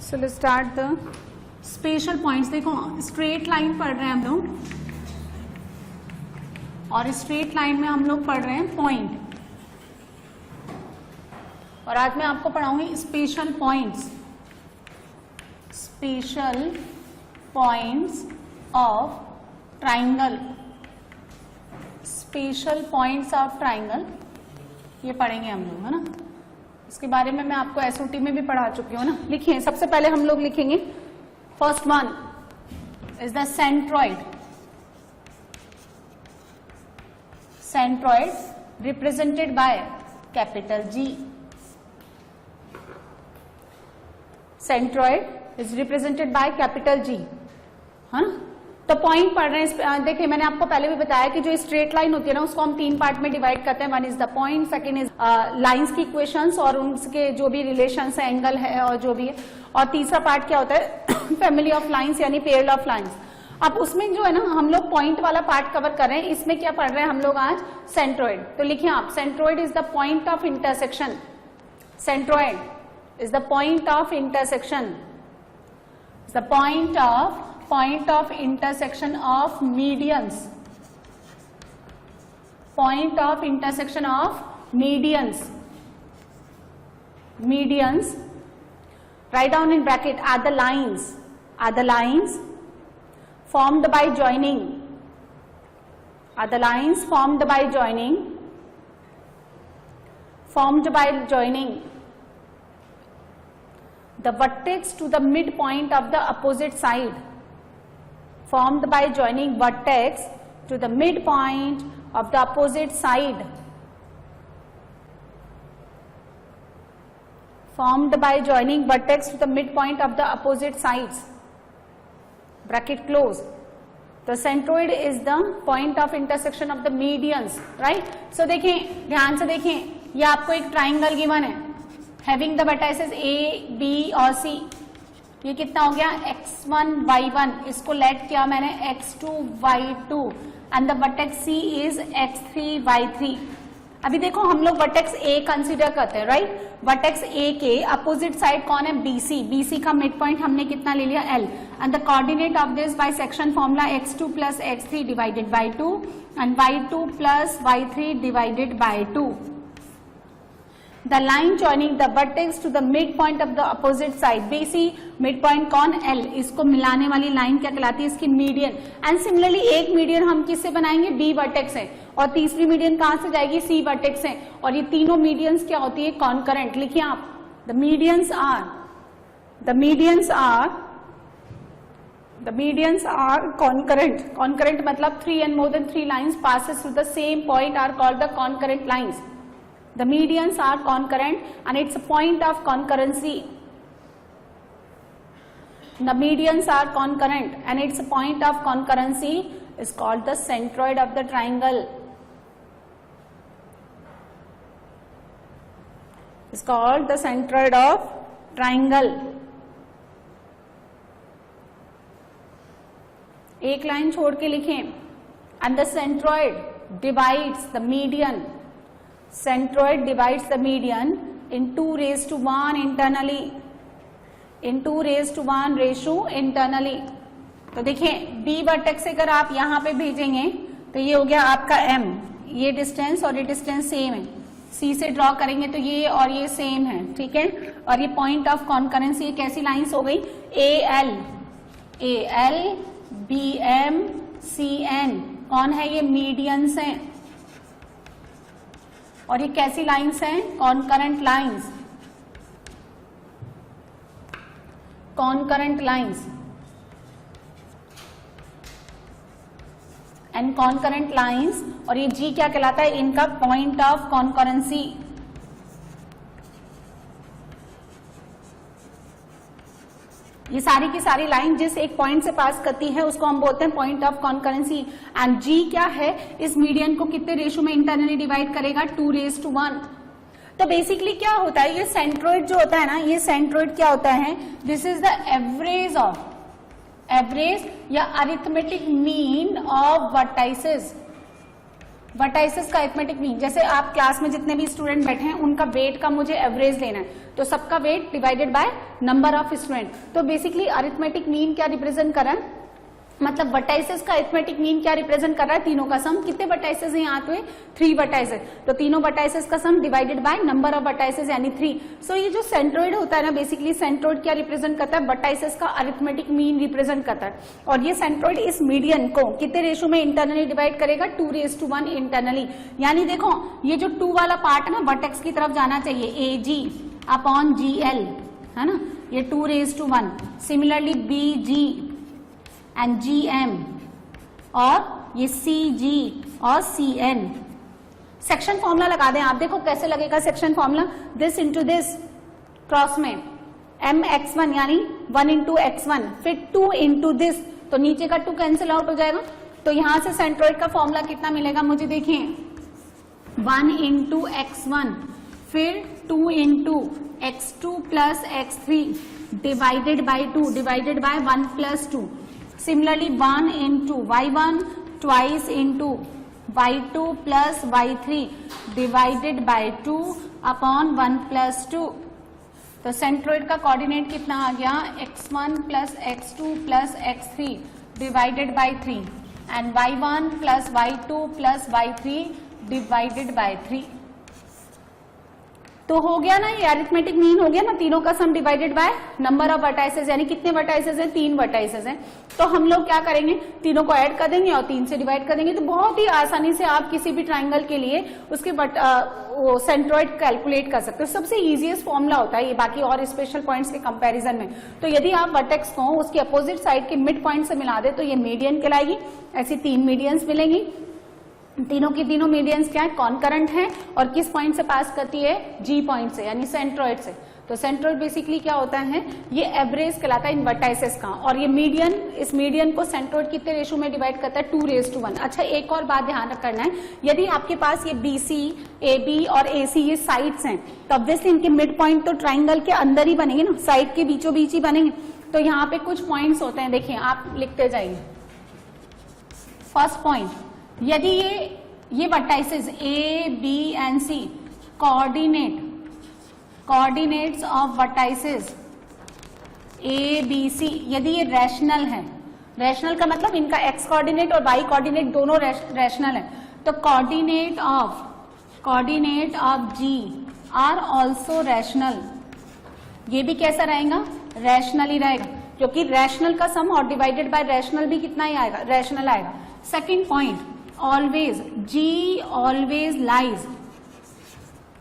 So let's start the special points. देखो straight line पढ़ रहे हैं हम लोग और स्ट्रेट लाइन में हम लोग पढ़ रहे हैं पॉइंट, और आज मैं आपको पढ़ाऊंगी special points. Special points of triangle. Special points of triangle ये पढ़ेंगे हम लोग, है ना। इसके बारे में मैं आपको एसओटी में भी पढ़ा चुकी हूँ ना। लिखिए, सबसे पहले हम लोग लिखेंगे first one is the centroid. Centroid represented by capital G. Centroid is represented by capital G, है ना। तो पॉइंट पढ़ रहे हैं। देखिए, मैंने आपको पहले भी बताया कि जो स्ट्रेट लाइन होती है ना, उसको हम तीन पार्ट में डिवाइड करते हैं। One is the point, second his lines की इक्वेशंस और उनके जो भी रिलेशंस है, एंगल है और जो भी है, और तीसरा पार्ट क्या होता है फैमिली ऑफ लाइंस यानी पेयर ऑफ लाइंस। अब उसमें जो है ना, हम लोग पॉइंट वाला पार्ट कवर कर रहे हैं। इसमें क्या पढ़ रहे हैं हम लोग आज? सेंट्रॉइड। तो लिखिए आप, centroid is the point of intersection. Centroid is the point of intersection, the point of intersection of medians. Point of intersection of medians. Medians, write down in bracket, are the lines formed by joining. Are the lines formed by joining the vertex to the midpoint of the opposite side. Formed by joining vertex to the midpoint of the opposite side. Formed by joining vertex to the midpoint of the opposite sides. Bracket close. The centroid is the point of intersection of the medians, right? So देखें, ध्यान से देखें, ये आपको एक triangle given है having the vertices A, B और C। ये कितना हो गया? x1, y1। इसको लेट किया मैंने x2, y2 and the vertex C is x3, y3। अभी देखो, हम लोग वर्टेक्स A कंसीडर करते हैं, राइट। वर्टेक्स A के अपोजिट साइड कौन है? BC। BC का मिड पॉइंट हमने कितना ले लिया? L। And the coordinate of this by section formula x2 plus x3 divided by 2 and y2 plus y3 divided by 2। The line joining the vertex to the midpoint of the opposite side, BC midpoint कौन? L। इसको मिलाने वाली line क्या कहलाती है? इसकी median. And similarly एक median हम किससे बनाएंगे? B वर्टेक्स है, और तीसरी मीडियन कहां से जाएगी? C वर्टेक्स है, और ये तीनों मीडियंस क्या होती है? कॉन्करेंट। लिखिए आप, the medians are concurrent। concurrent मतलब 3 and more than 3 lines passes through the same point are called the concurrent lines। The medians are concurrent and it's a point of concurrency. The medians are concurrent and its point of concurrency is called the centroid of the triangle. It's called the centroid of triangle. एक line छोड़ के लिखें, and the centroid divides the median. Centroid divides the median in 2 raised to 1 internally. In 2 raised to 1 ratio internally. तो देखिए, B vertex से अगर आप यहाँ पे भेजेंगे तो ये हो गया आपका M। ये डिस्टेंस और ये डिस्टेंस सेम है। C से ड्रॉ करेंगे तो ये और ये सेम है, ठीक है। और ये पॉइंट ऑफ कॉन्करेंस, ये कैसी लाइंस हो गई? AL, BM, CN कौन है? ये मीडियंस हैं। और ये कैसी लाइंस हैं? Concurrent lines. Concurrent lines and concurrent lines. और ये G क्या कहलाता है? इनका पॉइंट ऑफ कॉन्करेंसी। ये सारी की सारी लाइन जिस एक पॉइंट से पास करती है उसको हम बोलते हैं point of concurrency. And G क्या है? इस मीडियन को कितने रेशो में इंटरनली डिवाइड करेगा? 2 raised to 1। तो बेसिकली क्या होता है, ये सेंट्रोइड जो होता है ना, ये सेंट्रोइड क्या होता है? दिस इज द एवरेज या arithmetic mean of vertices. Vertices का अरिथमेटिक मीन, जैसे आप क्लास में जितने भी स्टूडेंट बैठे हैं उनका वेट का मुझे एवरेज लेना है, तो सबका weight divided by number of student. तो बेसिकली अरिथमेटिक मीन क्या रिप्रेजेंट कर रहा है, मतलब वर्टाइसेस का अरिथमेटिक मीन क्या रिप्रेजेंट कर रहा है, तीनों का सम। कितने वर्टाइसेस हैं यहाँ पे, 3 वर्टाइसेस, तो तीनों वर्टाइसेस का सम divided by number of vertices यानी 3। सो ये जो सेंट्रोइड होता है ना, बेसिकली सेंट्रोइड क्या रिप्रेजेंट करता है, वर्टाइसेस का अरिथमेटिक मीन रिप्रेजेंट करता है। और ये सेंट्रोइड इस मीडियन को कितने रेशो में इंटरनली डिवाइड करेगा, 2:1 इंटरनली। यानी देखो ये जो 2 वाला पार्ट है ना, वर्टेक्स की तरफ जाना चाहिए, AG/GL है ना, ये 2:1। सिमिलरली BG एंड GM और ये CG और CN। सेक्शन फॉर्मूला लगा दें आप, देखो कैसे लगेगा section formula, this into this, cross में mx1 यानी 1 इंटू x1, फिर 2 इंटू दिस, तो नीचे का 2 कैंसिल आउट हो जाएगा। तो यहां से सेंट्रोइड का फॉर्मूला कितना मिलेगा मुझे, देखिए 1 इंटू x1 फिर 2 into x2 plus x3 divided by 2 divided by 1 plus 2। Similarly 1 into y1 twice into y2 plus y3 divided by 2 upon 1 plus 2। तो सेंट्रोइड का कोऑर्डिनेट कितना आ गया, x1 plus x2 plus x3 divided by 3 and y1 plus y2 plus y3 divided by 3। तो हो गया ना, ये arithmetic mean हो गया ना, तीनों का सम divided by number of vertices, यानी कितने वर्टाइसेस हैं, 3 वर्टाइसेस हैं। तो हम लोग क्या करेंगे, तीनों को ऐड कर देंगे और 3 से डिवाइड कर देंगे, तो बहुत ही आसानी से आप किसी भी ट्राइंगल के लिए उसके सेंट्रोइड कैलकुलेट कर सकते हो। सबसे इजीएस्ट फॉर्मूला होता है ये, बाकी और स्पेशल पॉइंट्स के कंपैरिजन में। तो यदि आप वर्टेक्स को उसकी अपोजिट साइड के मिड पॉइंट से मिला दे तो ये मीडियन कहलाएगी। ऐसी 3 मीडियंस मिलेंगी, तीनों की तीनों मीडियंस क्या है, कॉन्करेंट है, और किस पॉइंट से पास करती है, G पॉइंट से यानी सेंट्रोइड से। तो सेंट्रोइड बेसिकली क्या होता है, ये एवरेज कहलाता है इन वर्टाइसेस का, और ये मीडियन, इस मीडियन को सेंट्रोइड कितने रेशो में डिवाइड करता है, 2:1। अच्छा एक और बात ध्यान करना है, यदि आपके पास ये BC, AB और AC ये साइड्स हैं, तो ऑब्वियसली इनके मिड पॉइंट तो ट्राइंगल के अंदर ही बनेंगे ना, साइड के बीचों बीच ही बनेंगे। तो यहाँ पे कुछ पॉइंट्स होते हैं, देखिए आप लिखते जाइए। फर्स्ट पॉइंट, यदि ये vertices A, B and C coordinates of vertices A, B, C यदि ये रैशनल है, रैशनल का मतलब इनका x कोऑर्डिनेट और y कोऑर्डिनेट दोनों रैशनल है, तो coordinate of G are also rational. ये भी कैसा रहेगा, रैशनल ही रहेगा, क्योंकि रैशनल का सम और डिवाइडेड बाय रैशनल भी कितना ही आएगा, रैशनल आएगा। Second point, always G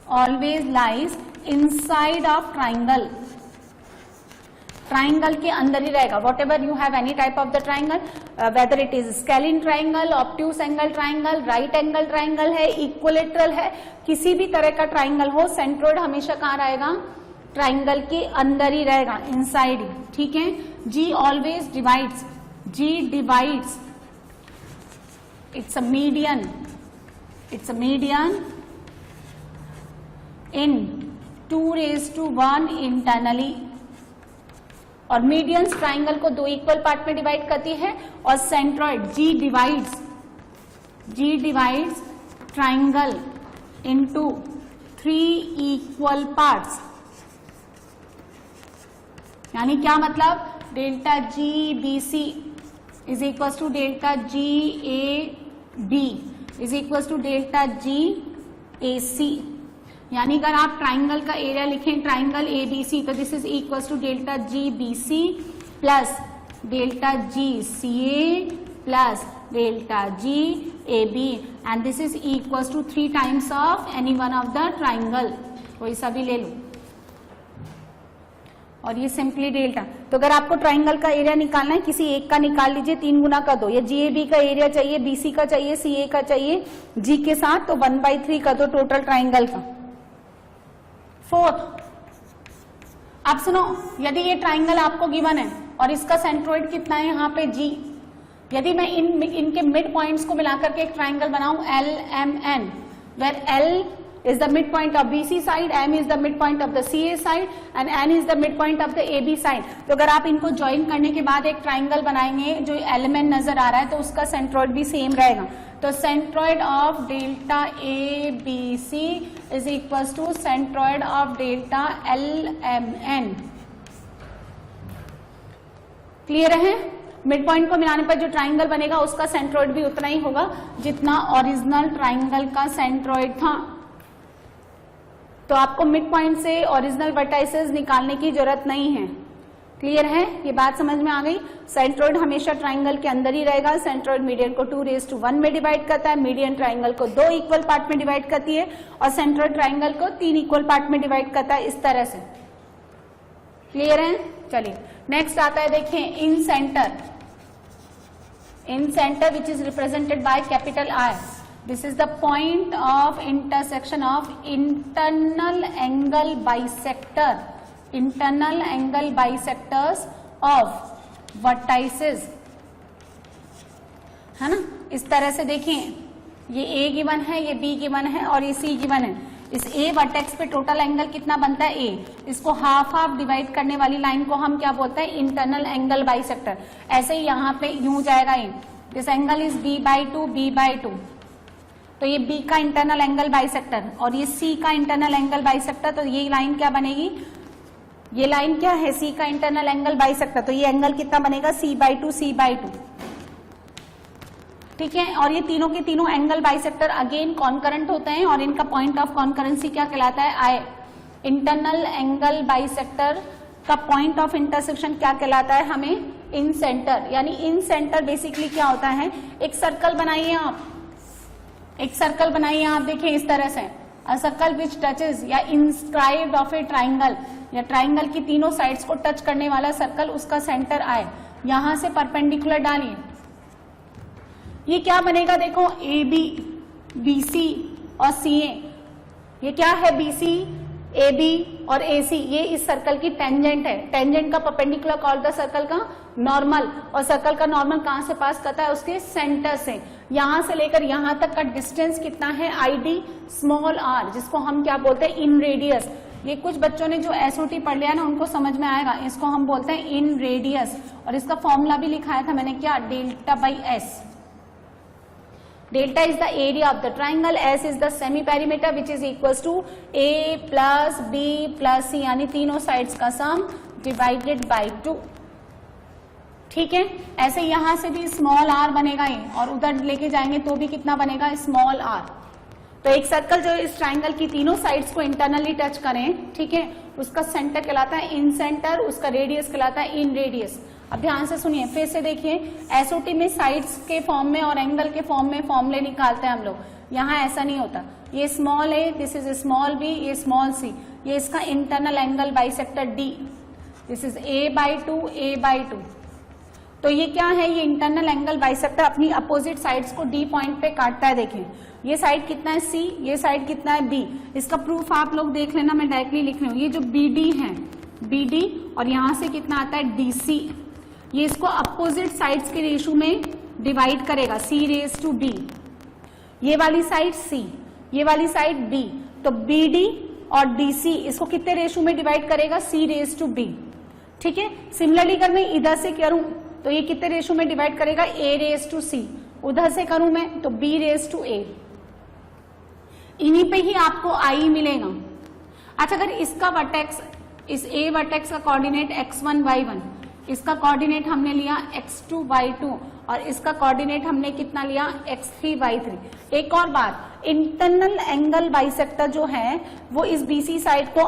always lies inside of triangle, triangle के अंदर ही रहेगा। What ever you have any type of the triangle, whether it is scalene triangle, obtuse angle triangle, right angle triangle है, equilateral है, किसी भी तरह का triangle हो, सेंट्रोइड हमेशा कहाँ रहेगा, ट्राइंगल के अंदर ही रहेगा, इनसाइड ही, ठीक है। G always divides, G divides, it's a median in 2:1 internally, और मीडियंस ट्राइंगल को 2 इक्वल पार्ट में डिवाइड करती है, और centroid G divides triangle into 3 equal parts. यानी क्या मतलब, delta GBC is equals to delta GAB is equals to delta GAC। यानी अगर आप ट्राइंगल का एरिया लिखें, ट्राइंगल ABC, तो this is equals to delta GBC plus delta GCA plus delta GAB, and this is equals to 3 times of any one of the triangle, कोई सा भी ले लो, और ये सिंपली डेल्टा। तो अगर आपको ट्राइंगल का एरिया निकालना है, किसी एक का निकाल लीजिए, 3 गुना कर दो, या GAB का एरिया चाहिए, BC का चाहिए, CA का चाहिए, G के साथ, तो 1/3 कर दो टोटल ट्राइंगल का। फोर्थ, अब सुनो, यदि ये ट्राइंगल आपको गिवन है और इसका सेंट्रोइड कितना है यहाँ पे G, यदि मैं इनके मिड पॉइंट्स को मिलाकर के एक ट्राइंगल बनाऊं LMN, where L is the midpoint of BC side, M is the midpoint of the CA side and N is the midpoint of the AB side. तो अगर आप इनको ज्वाइन करने के बाद एक ट्राइंगल बनाएंगे, जो एलिमेंट नजर आ रहा है तो उसका सेंट्रोइड भी सेम रहेगा. तो centroid of delta ABC is equals to centroid of delta LMN. Clear है? मिड पॉइंट को मिलाने पर जो ट्राइंगल बनेगा उसका सेंट्रोइड भी उतना ही होगा जितना ओरिजिनल ट्राइंगल का सेंट्रोइड था. तो आपको मिड पॉइंट से ओरिजिनल वर्टाइसेस निकालने की जरूरत नहीं है. क्लियर है? ये बात समझ में आ गई. सेंट्रोइड हमेशा ट्राइंगल के अंदर ही रहेगा. सेंट्रोइड मीडियन को 2⁻1 में डिवाइड करता है, मीडियन ट्राइंगल को 2 इक्वल पार्ट में डिवाइड करती है और सेंट्रोइड ट्राइंगल को 3 इक्वल पार्ट में डिवाइड करता है. इस तरह से. क्लियर है? चलिए नेक्स्ट आता है, देखें इन centre. In center which is represented by capital I. This is the point of intersection of internal angle bisector. Internal angle bisectors of vertices. है ना? इस तरह से देखिए, ये A गिवन है, ये B गिवन है और ये C गिवन है. इस A वर्टेक्स पे टोटल एंगल कितना बनता है? A. इसको हाफ हाफ डिवाइड करने वाली लाइन को हम क्या बोलते हैं? Internal angle bisector. ऐसे ही यहाँ पे यूं जाएगा ये. This angle is B/2 B/2. तो ये B का इंटरनल एंगल बाइसेक्टर और ये C का इंटरनल एंगल बाइसेक्टर. तो ये लाइन क्या बनेगी? ये लाइन क्या है? C का इंटरनल एंगल बाइसेक्टर. तो ये एंगल कितना बनेगा? C/2 C/2. ठीक है. और ये तीनों के तीनों एंगल बाइसेक्टर अगेन कॉन्करेंट होते हैं और इनका पॉइंट ऑफ कॉन्करेंसी क्या कहलाता है? I. इंटरनल एंगल बाइसेक्टर का पॉइंट ऑफ इंटरसेक्शन क्या कहलाता है? हमें इन सेंटर. यानी इन सेंटर बेसिकली क्या होता है? एक सर्कल बनाइए आप. एक सर्कल बनाइए आप. देखिए इस तरह से, अ सर्कल विच टचेज या इंस्क्राइब्ड ऑफ ए ट्राइंगल, या ट्राइंगल की तीनों साइड्स को टच करने वाला सर्कल, उसका सेंटर आए. यहां से परपेंडिकुलर डालिए. ये क्या बनेगा? देखो AB, BC और CA. ये क्या है? BC, AB और AC. ये इस सर्कल की टेंजेंट है. टेंजेंट का परपेंडिकुलर कॉल्ड द सर्कल का नॉर्मल. और सर्कल का नॉर्मल कहां से पास करता है? उसके सेंटर से. यहां से लेकर यहां तक का डिस्टेंस कितना है? ID स्मॉल r, जिसको हम क्या बोलते हैं? इन रेडियस. ये कुछ बच्चों ने जो SOT पढ़ लिया ना, उनको समझ में आएगा. इसको हम बोलते हैं इन रेडियस. और इसका फॉर्मूला भी लिखाया था मैंने, क्या? डेल्टा/S. Delta is the area of the triangle, S is the semi perimeter which is equals to A plus B plus C, यानी तीनों साइड्स का सम डिवाइडेड बाई 2. ठीक है. ऐसे यहां से भी स्मॉल r बनेगा ये, और उधर लेके जाएंगे तो भी कितना बनेगा? Small r. तो एक सर्कल जो इस ट्राइंगल की तीनों साइड्स को इंटरनली टच करें, ठीक है, उसका सेंटर कहलाता है इन सेंटर, उसका रेडियस कहलाता है इन रेडियस. अब ध्यान से सुनिए, फिर से देखिए. एसओटी में साइड्स के फॉर्म में और एंगल के फॉर्म में फॉर्मूले निकालते हैं हम लोग. यहाँ ऐसा नहीं होता. ये small a, this is small b, ये स्मॉल सी. ये इसका internal angle bisector D. This is A/2 A/2. तो ये क्या है? ये इंटरनल एंगल बाइसेक्टर अपनी अपोजिट साइड्स को डी पॉइंट पे काटता है. देखें ये साइड कितना है? C. ये साइड कितना है? B. इसका प्रूफ आप लोग देख लेना, मैं डायरेक्टली लिख रही हूँ. ये जो BD है, BD, और यहां से कितना आता है? DC. ये इसको अपोजिट साइड्स के रेशो में डिवाइड करेगा, C/B. ये वाली साइड C, ये वाली साइड B. तो BD और DC इसको कितने रेशो में डिवाइड करेगा? C/B. ठीक है. सिमिलरली अगर मैं इधर से करूं तो ये कितने रेशो में डिवाइड करेगा? A/C. उधर से करूं मैं तो B/A. इन्हीं पे ही आपको I मिलेगा. अच्छा, अगर इसका वर्टेक्स, इस A वर्टेक्स का कोऑर्डिनेट x1 y1, इसका कोऑर्डिनेट हमने लिया x2 y2 और इसका कोऑर्डिनेट हमने कितना लिया? x3 y3. एक और बात, इंटरनल एंगल बाइसेक्टर जो है वो इस BC साइड को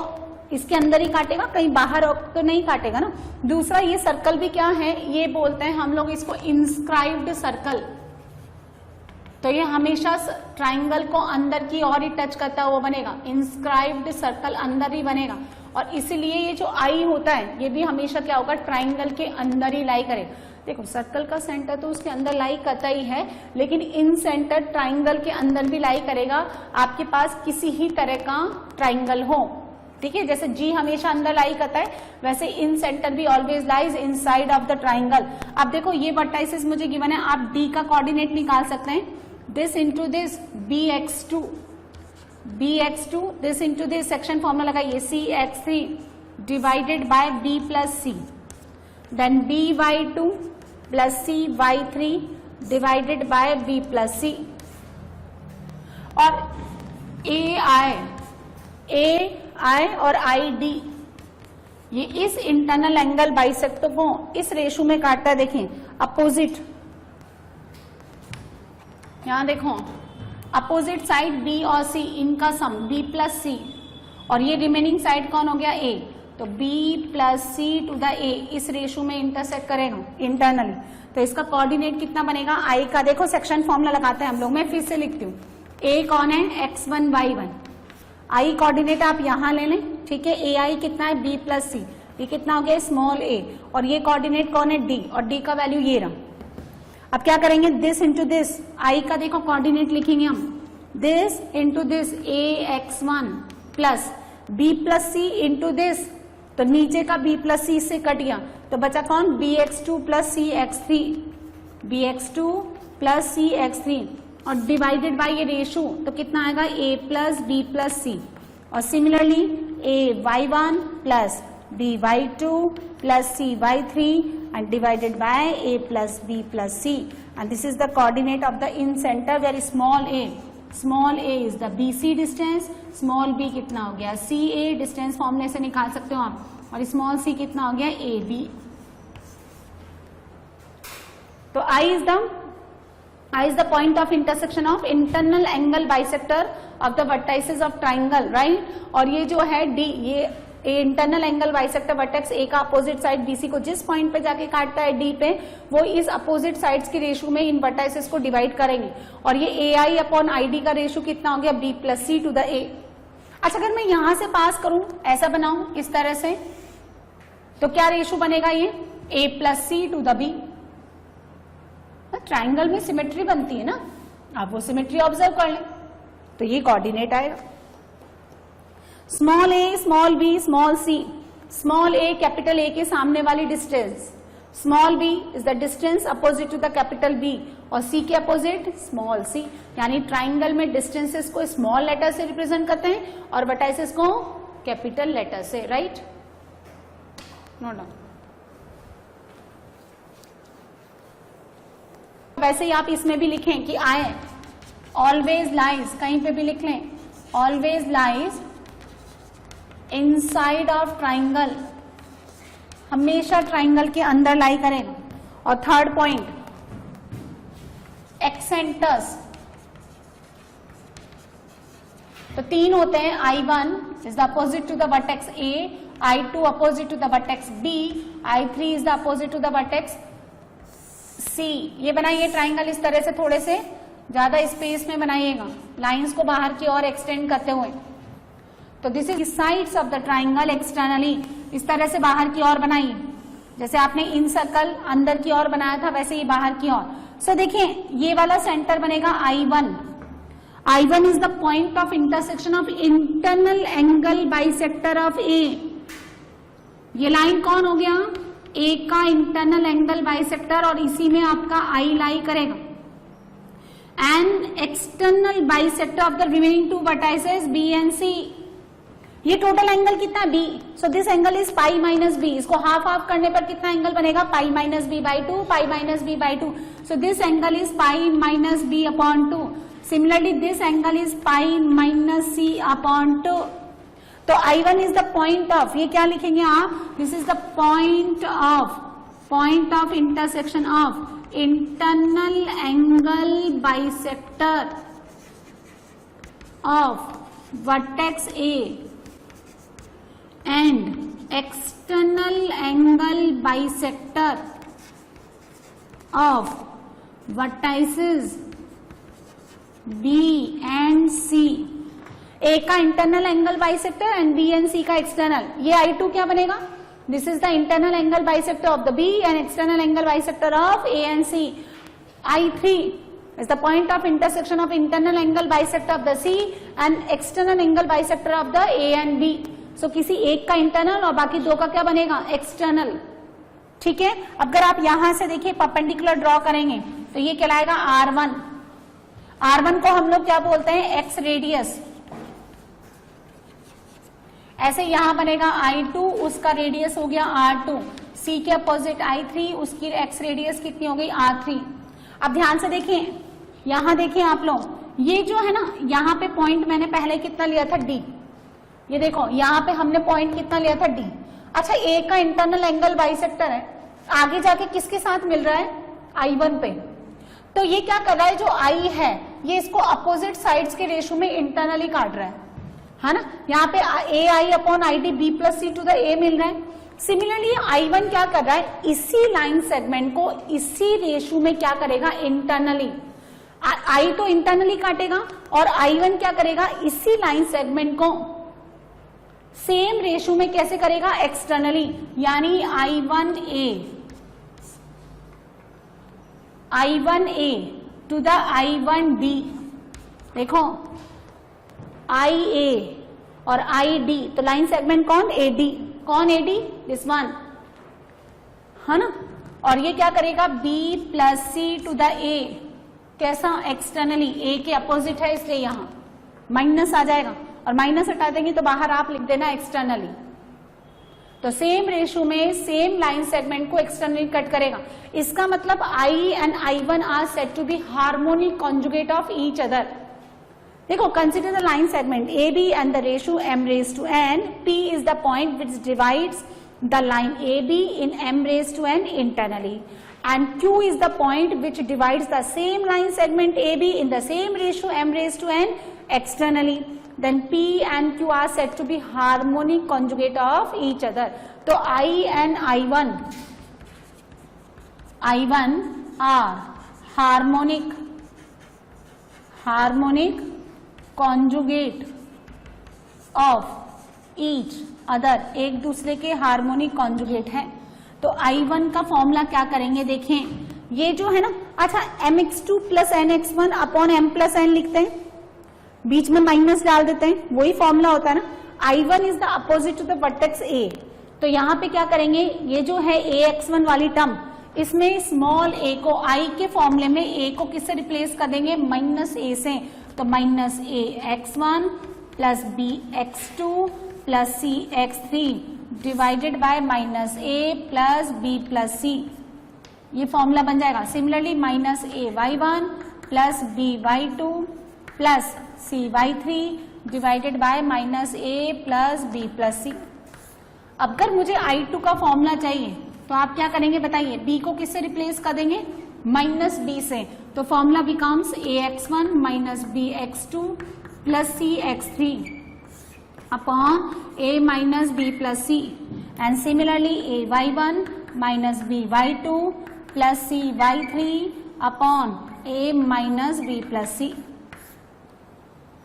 इसके अंदर ही काटेगा, कहीं बाहर तो नहीं काटेगा ना. दूसरा, ये सर्कल भी क्या है? ये बोलते हैं हम लोग इसको इंस्क्राइब्ड सर्कल. तो ये हमेशा ट्राइंगल को अंदर की ओर ही टच करता है, वो बनेगा इंस्क्राइब्ड सर्कल, अंदर ही बनेगा. और इसीलिए ये जो आई होता है ये भी हमेशा क्या होगा? ट्राइंगल के अंदर ही लाई करेगा. देखो सर्कल का सेंटर तो उसके अंदर लाई करता ही है, लेकिन इन सेंटर ट्राइंगल के अंदर भी लाई करेगा, आपके पास किसी ही तरह का ट्राइंगल हो. ठीक है. जैसे G हमेशा अंदर लाई करता है, वैसे इन सेंटर भी always lies inside of the triangle. अब देखो ये वर्टाइसेस मुझे गिवन है, आप D का कोऑर्डिनेट निकाल सकते हैं. This into this BX2, bx2 this into this, section formula लगाइए, cx3 divided by b plus C, then by2 plus cy3 divided by b plus C, और ai और id ये इस इंटरनल एंगल बाइसेक्टर को इस रेशो में काटता है। देखें अपोजिट, यहां देखो अपोजिट साइड b और c, इनका सम b प्लस सी, और ये रिमेनिंग साइड कौन हो गया a, तो b plus C to the a इस रेशो में इंटरसेक्ट करेगा इंटरनली। तो इसका कोऑर्डिनेट कितना बनेगा i का, देखो सेक्शन फॉर्मूला लगाते हैं हम लोग, मैं फिर से लिखती हूँ। a कौन है, x1 y1, i कोऑर्डिनेट आप यहां ले लें, ठीक है। ai कितना है, b प्लस सी, ये कितना हो गया स्मॉल a, और ये कोऑर्डिनेट कौन है, d, और d का वैल्यू ये रहा। अब क्या करेंगे, दिस इंटू दिस, i का देखो कोऑर्डिनेट लिखेंगे हम, this into this ax1 plus b plus c into this, तो नीचे का b प्लस सी से कट गया, तो बचा कौन, bx2 plus cx3, bx2 plus cx3, और डिवाइडेड बाय ये रेशो, तो कितना आएगा a plus b plus C, और similarly ay1 plus by2 plus cy3 and divided by a plus b plus c, and this is the coordinate of the in center where small a is the bc distance, small b कितना हो गया ca distance फॉर्मूले से निकाल सकते हो आप, और small c कितना हो गया ab। तो I is the point of intersection of internal angle bisector of the vertices of triangle, right? और ये जो है d, ये इंटरनल एंगल बाइसेक्टर वर्टेक्स ए का अपोजिट साइड बीसी को जिस पॉइंट पे जाके काटता है डी पे, वो इस अपोजिट साइड्स की रेशो में इन वर्टाइसेस को डिवाइड करेंगे, और ये A I upon I D का रेशो कितना हो गया, B plus C to the A. अच्छा, अगर मैं यहां से पास करूं, ऐसा बनाऊं इस तरह से, तो क्या रेशो बनेगा, ये A plus C to the B. Triangle में सिमेट्री बनती है ना, आप वो सिमेट्री ऑब्जर्व कर लें, तो ये कोऑर्डिनेट आएगा। Small A, small B, small C, small A capital A के सामने वाली distance, small B is the distance opposite to the capital B, और सी के अपोजिट स्मॉल सी, यानी ट्राइंगल में डिस्टेंसेस को स्मॉल लेटर से रिप्रेजेंट करते हैं और वर्टाइसेस को कैपिटल लेटर से, राइट। No doubt. वैसे ही आप इसमें भी लिखें कि आई ऑलवेज लाइज, कहीं पे भी लिख लें, always lies inside of triangle, हमेशा ट्राइंगल के अंदर लाई करें। और थर्ड पॉइंट, एक्सेंटर्स, तो तीन होते हैं, I1 is the opposite to the vertex A, I2 opposite to the vertex B, I3 is the opposite to the vertex C। ये बनाइए ट्राइंगल इस तरह से, थोड़े से ज्यादा स्पेस में बनाइएगा, लाइंस को बाहर की ओर एक्सटेंड करते हुए। तो this is sides of the triangle externally, इस तरह से बाहर की ओर बनाइए, जैसे आपने इन सर्कल अंदर की ओर बनाया था वैसे ही बाहर की ओर। सो देखिए, ये वाला सेंटर बनेगा I1, I1 is the point of intersection of internal angle bisector of A। ये लाइन कौन हो गया, A का इंटरनल एंगल बाइसेक्टर, और इसी में आपका I लाई करेगा। And external bisector of the remaining two vertices B and C। ये टोटल एंगल कितना B, so this angle is pi minus B, इसको हाफ हाफ करने पर कितना एंगल बनेगा, pi minus B by two, pi minus B by two, so this angle is pi minus B upon two. Similarly this angle is pi minus C upon two. तो I1 is the point of, ये क्या लिखेंगे आप, this is the point of intersection of internal angle bisector of vertex A and external angle bisector of vertices B and C। A का internal angle bisector and B and C का external. ये I2 क्या बनेगा, this is the internal angle bisector of the B and external angle bisector of A and C। I3 is the point of intersection of internal angle bisector of the C and external angle bisector of the A and B। सो किसी एक का internal और बाकी दो का क्या बनेगा, external. ठीक है, अगर आप यहां से देखिए परपेंडिकुलर ड्रॉ करेंगे तो ये कहलाएगा R1। R1 को हम लोग क्या बोलते हैं, एक्स रेडियस, ऐसे यहां बनेगा I2, उसका रेडियस हो गया R2, C के अपोजिट I3, उसकी x रेडियस कितनी हो गई R3। अब ध्यान से देखें, यहां देखें आप लोग, ये जो है ना, यहाँ पे पॉइंट मैंने पहले कितना लिया था D, ये देखो यहाँ पे हमने पॉइंट कितना लिया था D। अच्छा, A का इंटरनल एंगल बाइसेक्टर है, आगे जाके किसके साथ मिल रहा है, I1 पे। तो ये क्या कर रहा है, जो I है ये इसको अपोजिट साइड्स के रेशो में इंटरनली काट रहा है ना। यहाँ पे AI upon ID B plus C to the A मिल रहा है। सिमिलरली I1 क्या कर रहा है, इसी लाइन सेगमेंट को इसी रेशो में क्या करेगा, इंटरनली, I तो इंटरनली काटेगा और I1 क्या करेगा, इसी लाइन सेगमेंट को सेम रेशो में कैसे करेगा, एक्सटर्नली, यानी I1A टू द I1D। देखो IA और ID, तो लाइन सेगमेंट कौन, AD, कौन AD, दिस वन, है ना। और ये क्या करेगा, B plus C to the A, कैसा, एक्सटर्नली, A के अपोजिट है इसलिए यहां माइनस आ जाएगा, और माइनस हटा देंगे तो बाहर आप लिख देना एक्सटर्नली। तो सेम रेशो में सेम लाइन सेगमेंट को एक्सटर्नली कट करेगा। इसका मतलब I and I1 are said to be harmonic conjugate of each other. देखो, consider the line segment AB and the ratio m raised to n, P is the point which divides the line AB in m raised to n internally, and Q is the point which divides the same line segment AB in the same ratio m raised to n externally. Then P and Q are said to be harmonic conjugate of each other. तो I and I1 are harmonic conjugate of each other, एक दूसरे के harmonic conjugate है। तो I1 का formula क्या करेंगे, देखें, ये जो है ना, अच्छा mx2 plus nx1 upon m plus n लिखते हैं, बीच में माइनस डाल देते हैं, वही फॉर्मूला होता है ना। I1 is the opposite to the vertex A, तो यहाँ पे क्या करेंगे, ये जो है ax1 वाली टर्म, इसमें स्मॉल a को I के फॉर्मूले में a को किससे रिप्लेस कर देंगे, माइनस a से, तो minus ax1 plus bx2 plus cx3 divided bye minus a plus b plus c, ये फॉर्मूला बन जाएगा। Similarly minus ay1 plus by2 plus cy3 divided bye minus a plus b plus c। अब अगर मुझे I2 का formula चाहिए तो आप क्या करेंगे बताइए, b को किससे रिप्लेस कर देंगे, माइनस b से, तो formula becomes ax1 minus bx2 plus cx3 upon a minus b plus c, and similarly ay1 minus by2 plus cy3 upon a minus b plus c,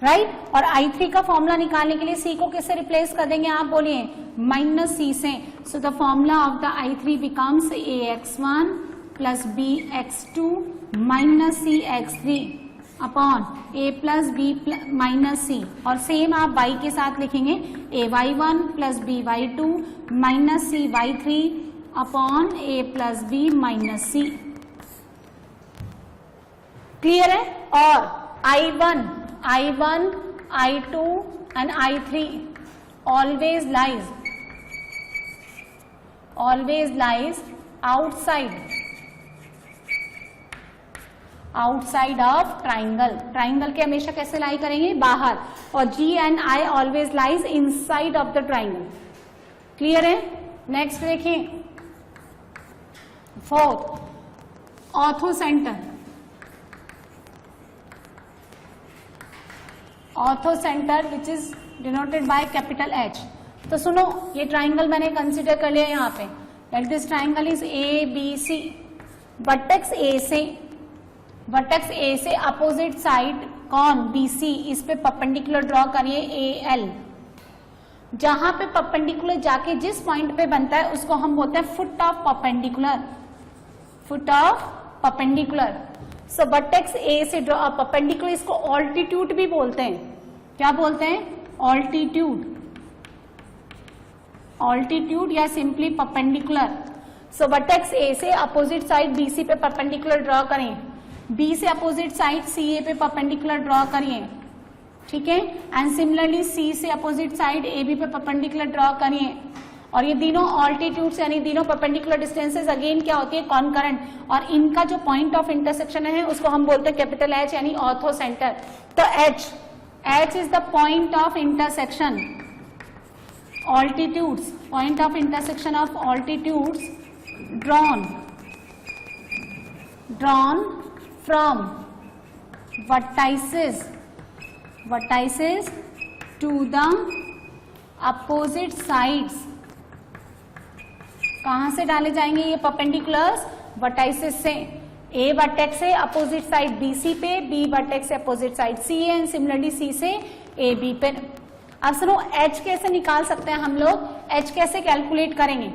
right. और I3 का formula निकालने के लिए C को किससे replace कर देंगे, आप बोलिए, माइनस C से। So the formula of the I3 becomes ax1 plus bx2 minus cx3 upon a plus b minus c, और सेम आप y के साथ लिखेंगे ay1 plus by2 minus cy3 upon a plus b minus c। Clear है। और I1, I2 and I3 always lies outside of triangle। Triangle के हमेशा कैसे लाई करेंगे, बाहर, और G and I always lies inside of the triangle। Clear है। Next देखें, fourth, ortho centre which is denoted by capital H। तो सुनो, ये ट्राइंगल मैंने कंसिडर कर लिया यहाँ पे, that this triangle is ABC। Vertex A से अपोजिट साइड कौन, BC, इस पे परपेंडिकुलर ड्रॉ करिए AL। जहां पे परपेंडिकुलर जाके जिस पॉइंट पे बनता है उसको हम बोलते हैं foot of perpendicular. So vertex A से ड्रॉ परपेंडिकुलर, इसको ऑल्टीट्यूड भी बोलते हैं। क्या बोलते हैं, ऑल्टीट्यूड या simply perpendicular. So vertex A से अपोजिट साइड BC पे परपेंडिकुलर ड्रॉ करें, B से अपोजिट साइड CA पे परपेंडिकुलर ड्रॉ करिए, ठीक है। एंड सिमिलरली सी से अपोजिट साइड ए बी पे परपेंडिकुलर ड्रॉ करिए, और ये तीनों ऑल्टीट्यूड्स यानी तीनों परपेंडिकुलर डिस्टेंसेस अगेन क्या होती है, कॉन्करेंट, और इनका जो पॉइंट ऑफ इंटरसेक्शन है उसको हम बोलते हैं कैपिटल एच यानी ऑर्थो सेंटर। तो H is the point of intersection altitudes, point of intersection of altitudes drawn from vertices to the opposite sides। कहां से डाले जाएंगे ये परपेंडिकुलर्स, वर्टाइसेस से, ए वर्टेक्स से अपोजिट साइड बीसी पे, बी वर्टेक्स से opposite side C and similarly C से ए बी पे। अब सुनो एच कैसे निकाल सकते हैं हम लोग, एच कैसे कैलकुलेट करेंगे,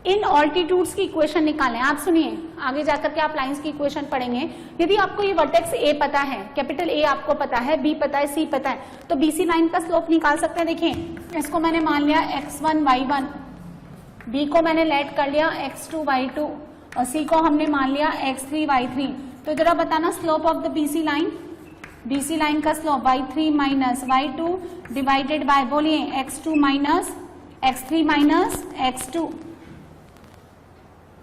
इन ऑल्टीट्यूड्स की इक्वेशन निकालें। आप सुनिए, आगे जाकर के आप लाइंस की इक्वेशन पढ़ेंगे। यदि आपको ये वर्टेक्स ए पता है, कैपिटल ए आपको पता है, बी पता है, सी पता है, तो बीसी लाइन का स्लोप निकाल सकते हैं। देखिए इसको मैंने मान लिया x1 y1, बी को मैंने लेट कर लिया x2 y2 और सी को हमने मान लिया x3 y3। तो जरा बताना slope of the BC line, BC line का slope y3 minus y2 divided by, बोलिए x2 minus x3 minus x2,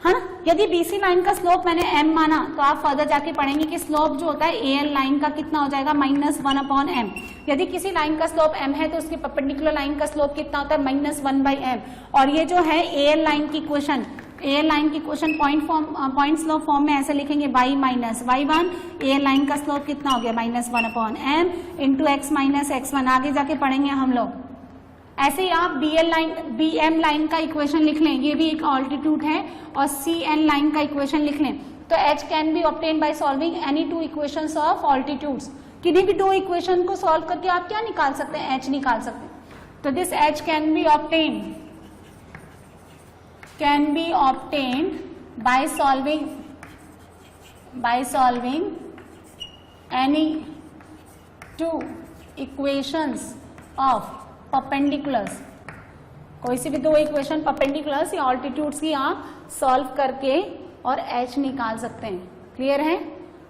है ना। यदि बीसी लाइन का स्लोप मैंने m माना तो आप फर्दर जाके पढ़ेंगे कि स्लोप जो होता है AL लाइन का कितना हो जाएगा, -1/m। यदि किसी लाइन का स्लोप m है तो उसकी परपेंडिकुलर लाइन का स्लोप कितना होता है, -1/m। और ये जो है AL लाइन की इक्वेशन, AL लाइन की इक्वेशन पॉइंट स्लोप फॉर्म में ऐसे लिखेंगे y minus y1, AL line का स्लोप कितना हो गया, -1/m into x minus x1। आगे जाके पढ़ेंगे हम लोग। ऐसे ही आप BM लाइन का इक्वेशन लिख लें, ये भी एक ऑल्टीट्यूड है, और CN लाइन का इक्वेशन लिख लें। तो H can be obtain by solving any two equations of altitudes. किन्हीं भी दो इक्वेशन को सॉल्व करके आप क्या निकाल सकते हैं, H निकाल सकते हैं। तो this H can be obtained by solving any two equations of perpendiculars। कोई सी भी दो इक्वेशन परपेंडिकुलर्स या ऑल्टीट्यूड्स की आप सॉल्व करके और H निकाल सकते हैं। क्लियर है।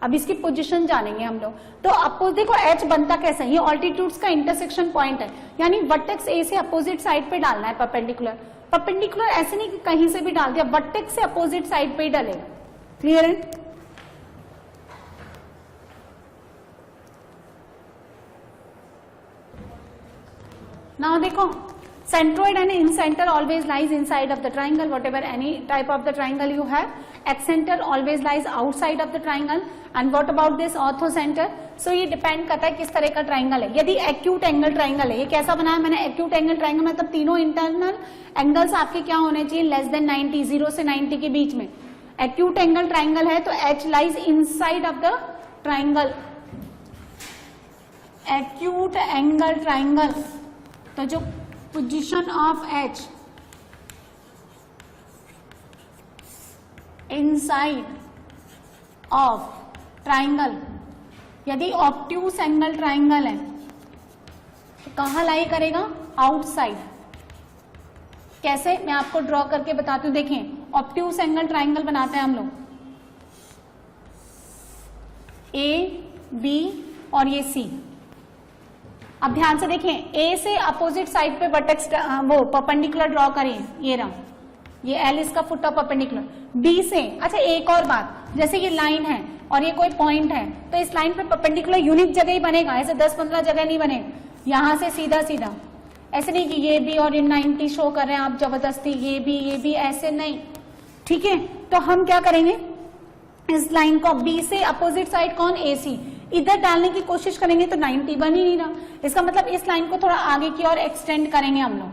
अब इसकी पोजीशन जानेंगे हम लोग। तो अपोज देखो H बनता कैसे है, ये ऑल्टीट्यूड्स का इंटरसेक्शन पॉइंट है, यानी वर्टेक्स ए से अपोजिट साइड पे डालना है परपेंडिकुलर। परपेंडिकुलर ऐसे नहीं कि कहीं से भी डाल दिया, वर्टेक्स से अपोजिट साइड पे ही डालेगा। क्लियर है। नाउ देखो, centroid and incenter always lies inside of the triangle, whatever any type of the triangle you have. Excenter always lies outside of the triangle. And what about this orthocenter? So ये depend करता है किस तरह का triangle है। यदि acute angle triangle है, ये कैसा बनाया मैंने, एक्यूट एंगल ट्राइंगल मतलब तीनों इंटरनल एंगल्स आपके क्या होने चाहिए, लेस देन 90, 0 से 90 के बीच में। एक्यूट एंगल ट्राइंगल है तो H lies inside of the triangle. Acute angle triangle, तो जो position of H inside of triangle, यदि ऑब्ट्यूस एंगल ट्राइंगल है तो कहां लाई करेगा, आउटसाइड। कैसे, मैं आपको ड्रॉ करके बताती हूं। देखें ऑब्ट्यूस एंगल ट्राइंगल बनाते हैं हम लोग, ए बी और ये सी। अब ध्यान से देखें, ए से अपोजिट साइड पे वर्टेक्स वो परपेंडिकुलर ड्रॉ करें, ये रहा, ये एल इसका फुट ऑफ परपेंडिकुलर। बी से, अच्छा एक और बात, जैसे ये लाइन है और ये कोई पॉइंट है तो इस लाइन पे परपेंडिकुलर यूनिक जगह ही बनेगा, ऐसे 10-15 जगह नहीं बनेगा। यहां से सीधा सीधा, ऐसे नहीं कि ये भी और ये 90 शो कर रहे हैं आप जबरदस्ती, ये भी ऐसे नहीं। ठीक है, तो हम क्या करेंगे, इस लाइन को बी से अपोजिट साइड कौन, ए सी, इधर डालने की कोशिश करेंगे तो 90 बन ही नहीं रहा। इसका मतलब इस लाइन को थोड़ा आगे की ओर एक्सटेंड करेंगे हम लोग,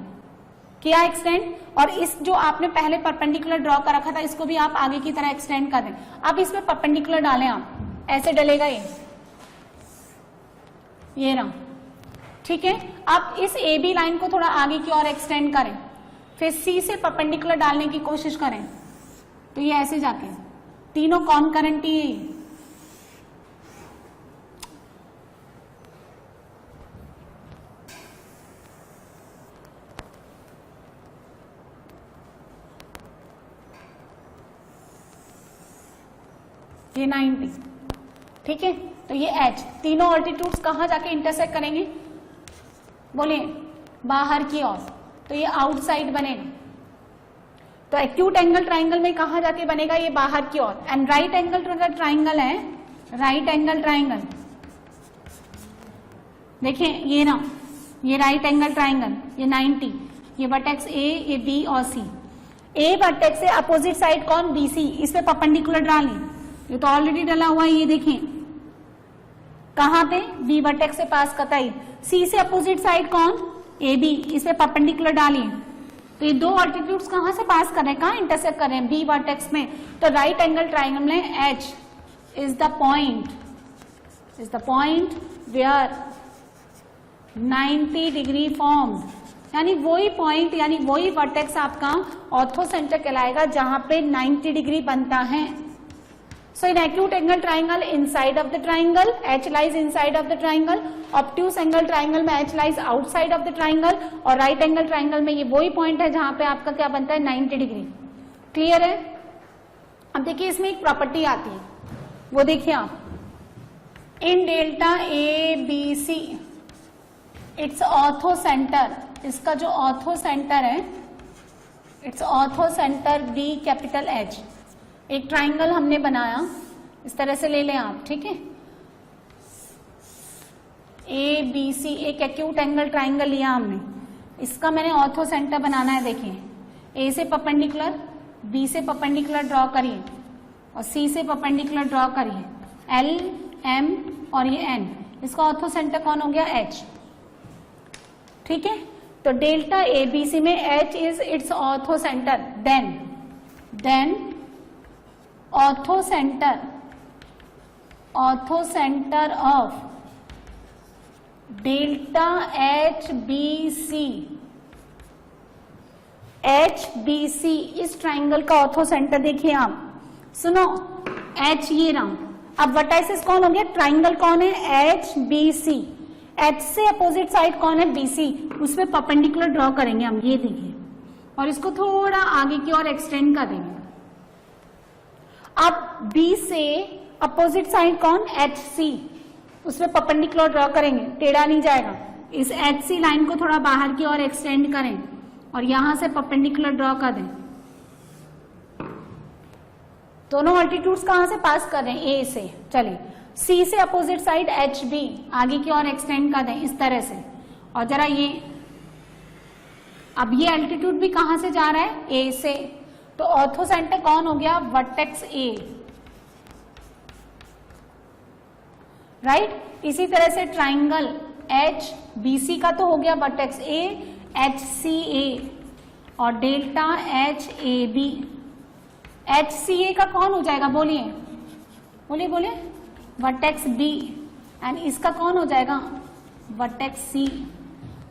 किया एक्सटेंड, और इस जो आपने पहले परपेंडिकुलर ड्रॉ कर रखा था इसको भी आप आगे की तरह एक्सटेंड कर दें। अब इसमें परपेंडिकुलर डालें आप, ऐसे डलेगा ये रहा। ठीक है, अब इस ए बी लाइन को थोड़ा आगे की ओर एक्सटेंड करें, फिर सी से परपेंडिकुलर डालने की कोशिश करें तो ये ऐसे जाके तीनों कॉन्करेंट ही, ये 90। ठीक है, तो ये H, तीनों ऑल्टीट्यूड्स कहां जाके इंटरसेक्ट करेंगे, बोलिए बाहर की ओर, तो ये आउटसाइड बनेगा। तो एक्यूट एंगल ट्राइंगल में कहा जाके बनेगा, ये बाहर की ओर। एंड राइट एंगल अगर ट्राइंगल है, राइट एंगल ट्राइंगल देखिए ये ना, ये राइट एंगल ट्राइंगल, ये 90, ये वर्टेक्स ए, ये बी और सी। ए वर्टेक्स से अपोजिट साइड कौन, बी सी, इस पे परपेंडिकुलर डालें, ये तो ऑलरेडी डला हुआ है, ये देखिए कहां पे, बी वर्टेक्स से पास कताई। सी से अपोजिट साइड कौन, ए बी, इस पे परपेंडिकुलर डालिए। तो ये दो ऑल्टीट्यूड्स कहां से पास कर रहे हैं, कहां इंटरसेक्ट कर रहे हैं, बी वर्टेक्स में। तो राइट एंगल ट्राइंगल में H is the point where 90 degree formed, यानी वही पॉइंट, यानी वही वर्टेक्स आपका ऑर्थोसेंटर कहलाएगा जहां पे 90 डिग्री बनता है। So in acute angle triangle inside of the triangle H lies inside of the triangle, obtuse angle triangle में H lies outside of the triangle, और राइट एंगल ट्राइंगल में ये वही पॉइंट है जहां पे आपका क्या बनता है, 90 डिग्री। क्लियर है? अब देखिए इसमें एक प्रॉपर्टी आती है, वो देखिए आप, in delta A B C it's orthocentre, इसका जो ऑर्थो सेंटर है, it's orthocentre be capital H. एक ट्राइंगल हमने बनाया, इस तरह से ले लें आप, ठीक है, ए बी सी, एक एक्यूट एंगल ट्राइंगल लिया हमने, इसका मैंने ऑर्थो सेंटर बनाना है। देखिए ए से परपेंडिकुलर, बी से परपेंडिकुलर ड्रॉ करिए और सी से परपेंडिकुलर ड्रॉ करिए, एल एम और ये एन, इसका ऑर्थो सेंटर कौन हो गया, एच। ठीक है, तो डेल्टा ए बी सी में H is its orthocentre, then orthocentre of delta H B C, इस ट्राइंगल का ऑर्थो सेंटर देखिए आप, सुनो, एच ये रहा। अब वर्टाइसिस कौन हो गया, ट्राइंगल कौन है, एच बी सी, एच से अपोजिट साइड कौन है, बी सी, उसमें परपेंडिकुलर ड्रॉ करेंगे हम, ये देखिए, और इसको थोड़ा आगे की ओर एक्सटेंड कर देंगे। अब बी से अपोजिट साइड कौन, एच सी, उसमें परपेंडिकुलर ड्रॉ करेंगे, टेढ़ा नहीं जाएगा। इस एच सी लाइन को थोड़ा बाहर की ओर एक्सटेंड करें और यहां से परपेंडिकुलर ड्रॉ कर दें। दोनों ऑल्टीट्यूड्स कहां से पास कर रहे हैं, ए से। चलिए सी से अपोजिट साइड एच बी आगे की ओर एक्सटेंड कर दें इस तरह से, और जरा ये, अब ये एल्टीट्यूड भी कहां से जा रहा है, ए से, तो ऑर्थो सेंटर कौन हो गया, वर्टेक्स ए, राइट। इसी तरह से ट्राइंगल एच बी सी का तो हो गया vertex A, H C A, और delta H A B, H C A का कौन हो जाएगा, बोलिए बोलिए बोलिए, वर्टेक्स बी, एंड इसका कौन हो जाएगा, वर्टेक्स सी।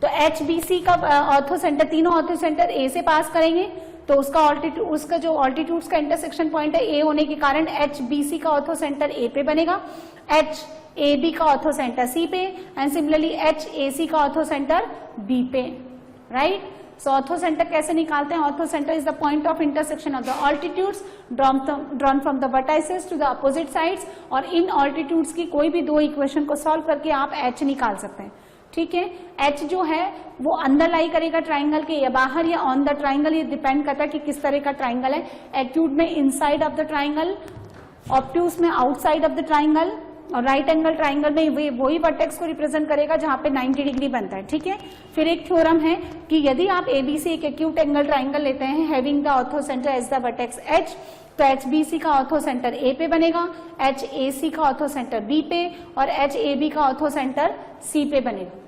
तो एच बी सी का ऑर्थो सेंटर, तीनों ऑर्थो सेंटर ए से पास करेंगे, तो उसका ऑल्टीट्यूड, उसका जो ऑल्टीट्यूड्स का इंटरसेक्शन पॉइंट है ए होने के कारण एच बी सी का ऑर्थो सेंटर ए पे बनेगा, एच ए बी का ऑर्थो सेंटर सी पे, and similarly H A C का ऑर्थो सेंटर बी पे, राइट। सो ऑर्थो सेंटर कैसे निकालते हैं, orthocentre is the point of intersection of the altitudes drawn from the vertices to the opposite sides, और इन altitudes की कोई भी दो इक्वेशन को सॉल्व करके आप एच निकाल सकते हैं। ठीक है, एच जो है वो अंदर लाई करेगा ट्राइंगल के या बाहर या ऑन द ट्राइंगल, ये डिपेंड करता है कि किस तरह का ट्राइंगल है। एक्यूट में inside of the triangle, obtuse में आउटसाइड ऑफ द ट्राइंगल, और राइट एंगल ट्राइंगल में वही वर्टेक्स को रिप्रेजेंट करेगा जहां पे 90 डिग्री बनता है। ठीक है, फिर एक थ्योरम है कि यदि आप एबीसी एक एक्यूट एंगल ट्राइंगल लेते हैं having the orthocentre as the vertex H, तो एच बी सी का ऑर्थो सेंटर ए पे बनेगा, एच ए सी का ऑर्थो सेंटर बी पे, और एच ए बी का ऑर्थो सेंटर सी पे बनेगा,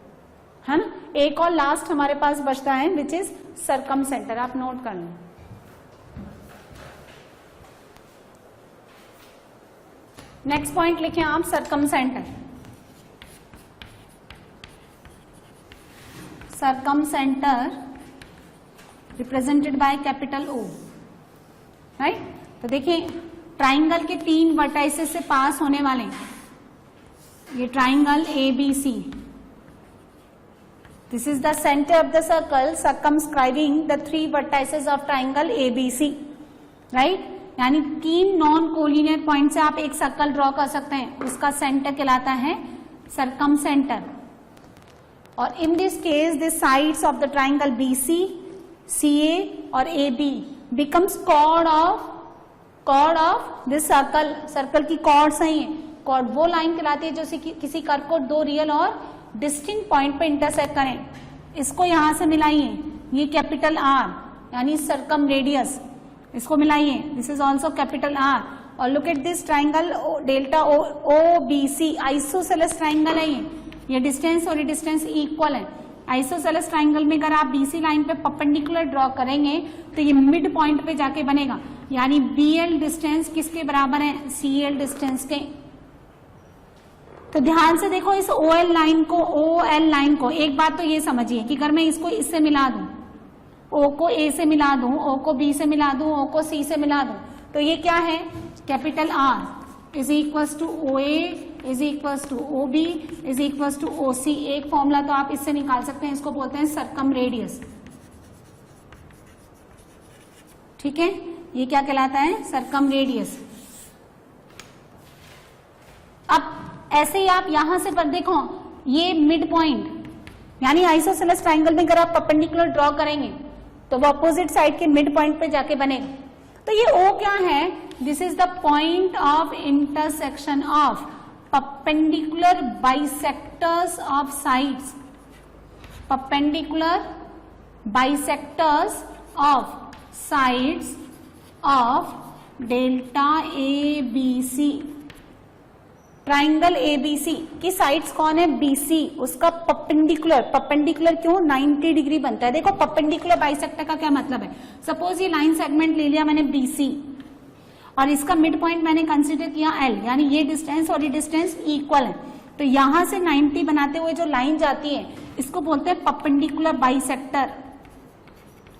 है ना। एक और लास्ट हमारे पास बचता है विच इज सरकम सेंटर, आप नोट कर लें। नेक्स्ट पॉइंट लिखें आप, circumcentre. Circumcentre represented by capital O, right. तो देखिए ट्राइंगल के तीन वर्टाइसेस से पास होने वाले, ये triangle A B C, this is the centre of the circle circumscribing the three vertices of triangle A B C, right. यानी तीन नॉन कोलिनियर पॉइंट से आप एक सर्कल ड्रॉ कर सकते हैं, उसका सेंटर कहलाता है सरकम सेंटर। और in this case the sides of the triangle BC, CA और AB becomes chord of this circle. Circle की chords हैं ये. chord वो लाइन कहलाती है जो किसी कर्व को दो रियल और डिस्टिंक्ट पॉइंट पे इंटरसेक्ट करें. इसको यहां से मिलाइए, ये कैपिटल R यानी सर्कम रेडियस, इसको मिलाइए, this is also capital R. और look at this triangle delta OBC, isosceles triangle है ये डिस्टेंस और ये डिस्टेंस इक्वल है. आइसोसेलेस ट्राइंगल में अगर आप BC लाइन पे परपेंडिकुलर ड्रॉ करेंगे तो ये मिड पॉइंट पे जाके बनेगा, यानी BL डिस्टेंस किसके बराबर है, CL डिस्टेंस के. तो ध्यान से देखो इस OL लाइन को, एक बात तो ये समझिए कि अगर मैं इसको इससे मिला दूं, O को A से मिला दूं, O को B से मिला दूं, O को C से मिला दूं, तो ये क्या है, capital R is equals to OA is equals to OB is equals to OC. एक फॉर्मूला तो आप इससे निकाल सकते हैं, इसको बोलते हैं सर्कम रेडियस. ठीक है, ये क्या कहलाता है, सर्कम रेडियस. अब ऐसे ही आप यहां से पर देखो, ये मिड पॉइंट यानी आइसोसेलेस ट्राइंगल में अगर आप परपेंडिकुलर ड्रॉ करेंगे तो वो अपोजिट साइड के मिड पॉइंट पे जाके बनेगा. तो ये O क्या है, this is the point of intersection of perpendicular bisectors of sides, perpendicular bisectors of sides of delta ABC. Triangle ABC की साइड्स कौन है, BC, उसका परपेंडिकुलर क्यों 90 डिग्री बनता है. देखो परपेंडिकुलर बाइसेक्टर का क्या मतलब है, सपोज ये लाइन सेगमेंट ले लिया मैंने BC और इसका मिड पॉइंट मैंने कंसीडर किया L, यानी ये डिस्टेंस और ये डिस्टेंस इक्वल है. तो यहां से 90 बनाते हुए जो लाइन जाती है इसको बोलते हैं परपेंडिकुलर बाइसेक्टर.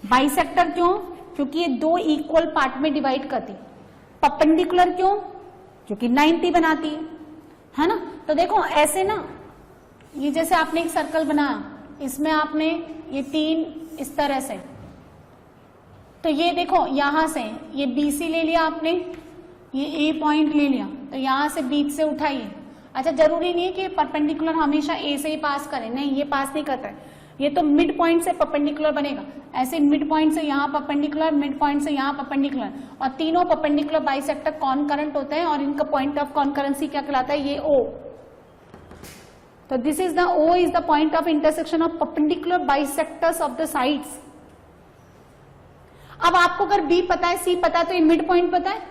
बाइसेक्टर क्यों, क्योंकि ये दो इक्वल पार्ट में डिवाइड करती. परपेंडिकुलर क्यों, क्योंकि 90 बनाती है ना. तो देखो ऐसे ना, ये जैसे आपने एक सर्कल बनाया, इसमें आपने ये 3 इस तरह से, तो ये देखो यहां से ये BC ले लिया आपने, ये A पॉइंट ले लिया, तो यहां से बीच से उठाइए. अच्छा, जरूरी नहीं है कि परपेंडिकुलर हमेशा A से ही पास करें, नहीं, ये पास नहीं करता है, ये तो मिड पॉइंट से परपेंडिकुलर बनेगा. ऐसे मिड पॉइंट से यहां परपेंडिकुलर, मिड पॉइंट से यहां परपेंडिकुलर, और तीनों परपेंडिकुलर बाइसेक्टर कॉनकरेंट होते हैं और इनका पॉइंट ऑफ कॉनकरेंसी क्या कहलाता है, ये O. तो this is the O is the point of intersection of perpendicular bisectors of the sides. अब आपको अगर B पता है, C पता है, तो ये मिड पॉइंट पता है.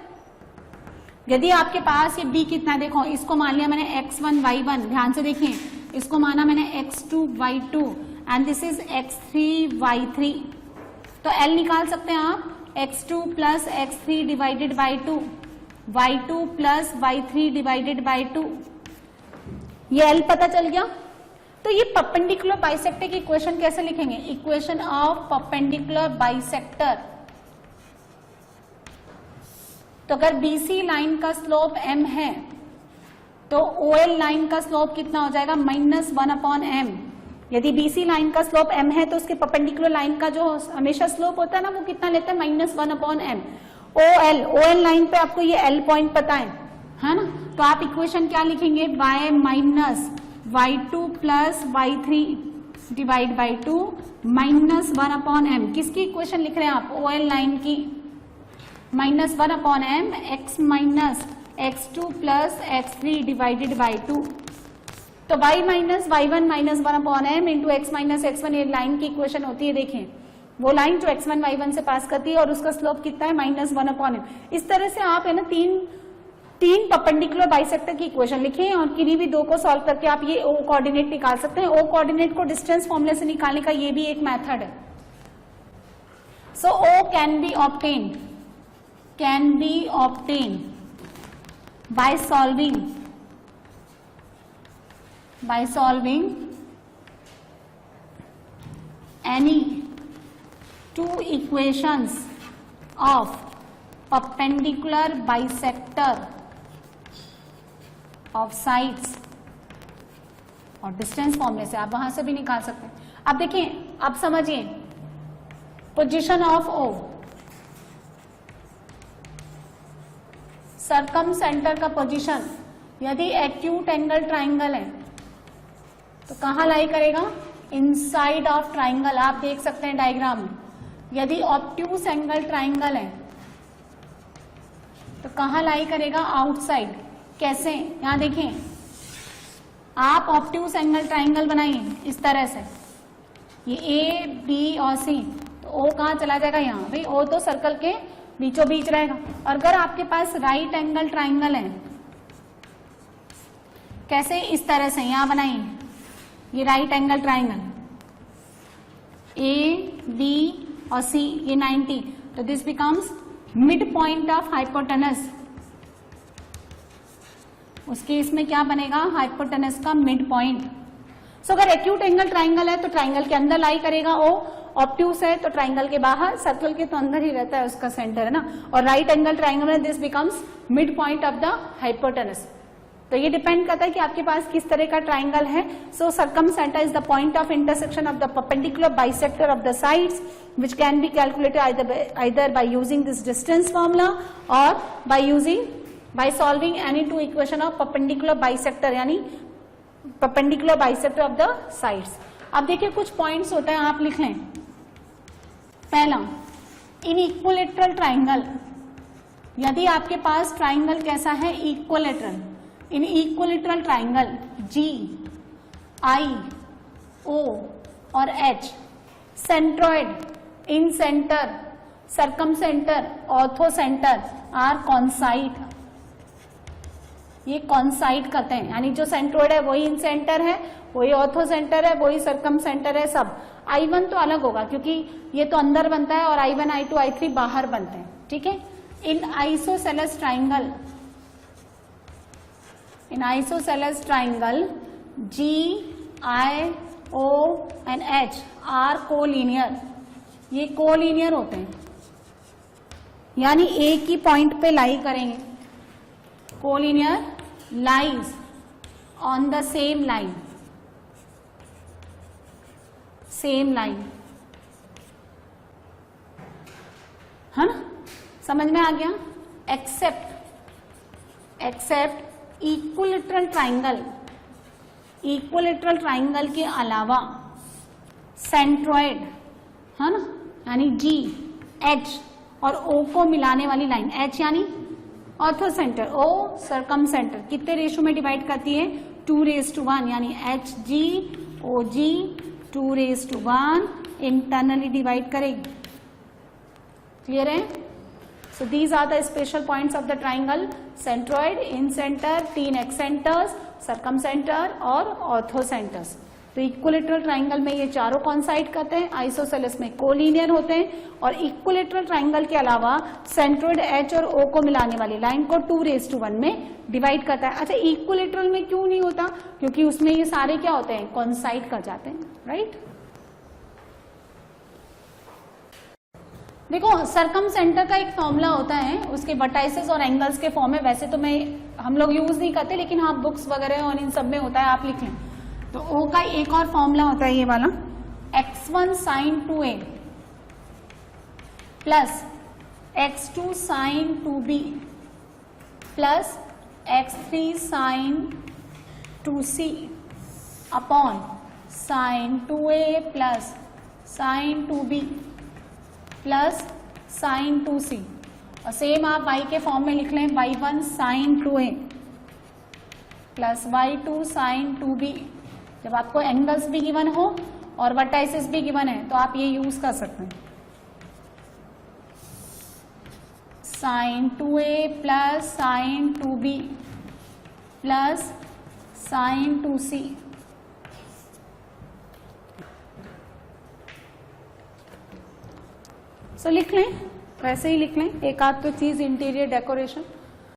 यदि आपके पास ये B कितना है, देखो इसको मान लिया मैंने x1 y1, ध्यान से देखिए, इसको माना मैंने x2 y2 and this is x3 y3. तो L निकाल सकते हैं आप, x2 plus x3 divided by 2, y2 plus y3 divided by 2. ये L पता चल गया. तो ये परपेंडिकुलर बाइसेक्टर की इक्वेशन कैसे लिखेंगे, इक्वेशन ऑफ परपेंडिकुलर बाइसेक्टर. तो अगर BC लाइन का स्लोप m है तो OL लाइन का स्लोप कितना हो जाएगा, -1/m. यदि BC लाइन का स्लोप m है तो उसके परपेंडिकुलर लाइन का जो हमेशा स्लोप होता है ना, वो कितना लेता है, -1/m. OL लाइन पे आपको ये L पॉइंट पता है ना, तो आप इक्वेशन क्या लिखेंगे, y minus y2 plus y3 divide by 2 -1/m. किसकी इक्वेशन लिख रहे हैं आप, OL लाइन की, -1/m x minus x2 plus x3 divided by 2. तो y minus y1 minus 1/m into x minus x1, ये लाइन की इक्वेशन होती है. देखें वो लाइन जो x1 y1 से पास करती है और उसका स्लोप कितना है, -1/m. इस तरह से आप है ना तीन परपेंडिकुलर बाइसेक्टर की इक्वेशन लिखें और किन्हीं भी दो को सॉल्व करके आप ये O कोऑर्डिनेट निकाल सकते हैं. O कोऑर्डिनेट को डिस्टेंस फॉर्मूले से निकालने का ये भी एक मेथड है. सो O can be obtain by solving any two equations of perpendicular bisector of sides, और डिस्टेंस फॉर्मूले से आप वहां से भी निकाल सकते हैं. अब देखिए, अब समझिए position of O, circum centre का पोजीशन, यदि एक्यूट एंगल ट्राइंगल है तो कहां लाई करेगा, इनसाइड ऑफ ट्राइंगल, आप देख सकते हैं डायग्राम में, यदि ऑब्ट्यूज एंगल ट्राइंगल है तो कहाँ लाई करेगा, आउटसाइड। कैसे, यहां देखें, आप ऑब्ट्यूज एंगल ट्राइंगल बनाइए इस तरह से, ये ए बी और सी, तो ओ कहाँ चला जाएगा, यहाँ, भाई ओ तो सर्कल के बीचों बीच रहेगा। और अगर आपके पास राइट एंगल ट्राइंगल है, कैसे, इस तरह से, यहां बनाइए, ये right angle triangle, A B और सी, ये 90, तो this becomes midpoint of hypotenuse. उस केस में क्या बनेगा, हाइपोटेनस का मिड पॉइंट। सो अगर एक्यूट एंगल ट्राइंगल है तो ट्राइंगल के अंदर लाई करेगा ओ, ऑब्ट्यूस है तो ट्राइंगल के बाहर, सर्कल के तो अंदर ही रहता है उसका सेंटर, है ना। और राइट एंगल ट्राइंगल में this becomes midpoint of the hypotenuse. तो ये डिपेंड करता है कि आपके पास किस तरह का ट्राइंगल है। So circumcentre is the point of intersection of the perpendicular bisector of the sides which can be calculated either by using this distance formula or by solving any two equation of perpendicular bisector, यानी perpendicular bisector of the sides। अब देखिए कुछ points होते हैं, आप लिख लें। पहला, इन इक्विलेटरल ट्राइंगल, यदि आपके पास ट्राइंगल कैसा है, equilateral, in equilateral triangle G, I, O और H, centroid, incentre, circumcentre, orthocentre are coincide. ये कॉन्साइड कहते हैं, यानी जो सेंट्रोइड है वही इन सेंटर है, वही ऑर्थो सेंटर है, वही सर्कम सेंटर है, सब। I1 तो अलग होगा क्योंकि ये तो अंदर बनता है और I1, I2, I3 बाहर बनते हैं, ठीक है। In isosceles triangle, in isosceles triangle G, I, O and H are collinear, ये कोलिनियर होते हैं, यानी एक ही पॉइंट पे लाई करेंगे। Collinear lies on the same line, same line, है ना, समझ में आ गया। Except equilateral triangle, equilateral triangle के अलावा सेंट्रॉइड, है ना, यानी जी, एच और ओ को मिलाने वाली लाइन, एच यानी orthocentre, O circumcentre, कितने रेशो में डिवाइड करती है, 2:1, यानी H G O G 2:1 internally divide करेगी। क्लियर है। So these are the special points of the triangle, centroid, incentre, 3 excentres, circumcentre और orthocentres. तो equilateral triangle में ये चारों कॉन्साइड करते हैं, आइसोसेलेस में कोलिनियर होते हैं, और इक्विलेटरल ट्राइंगल के अलावा सेंट्रोइड, एच और ओ को मिलाने वाली लाइन को 2:1 में डिवाइड करता है। अच्छा, इक्विलेटरल में क्यों नहीं होता, क्योंकि उसमें ये सारे क्या होते हैं, कॉन्साइड कर जाते हैं, राइट। देखो, सर्कम सेंटर का एक फॉर्मूला होता है, उसके वर्टाइसेस और एंगल्स के फॉर्म में, वैसे तो हम लोग यूज नहीं करते, लेकिन हाँ बुक्स वगैरह और इन सब में होता है, आप लिख लें। तो O का एक और फॉर्मूला होता है ये वाला, x1 sin 2a plus x2 sin 2b plus x3 sin 2c upon sin 2a plus sin 2b plus sin 2c। और सेम आप y के फॉर्म में लिख लें, y1 sin 2a plus y2 sin 2b। जब आपको एंगल्स भी given हो और वर्टाइसेस भी गिवन है तो आप ये यूज कर सकते हैं, sin 2a plus sin 2b plus sin 2c। सो लिख लें, वैसे ही लिख लें, एक आध तो चीज इंटीरियर डेकोरेशन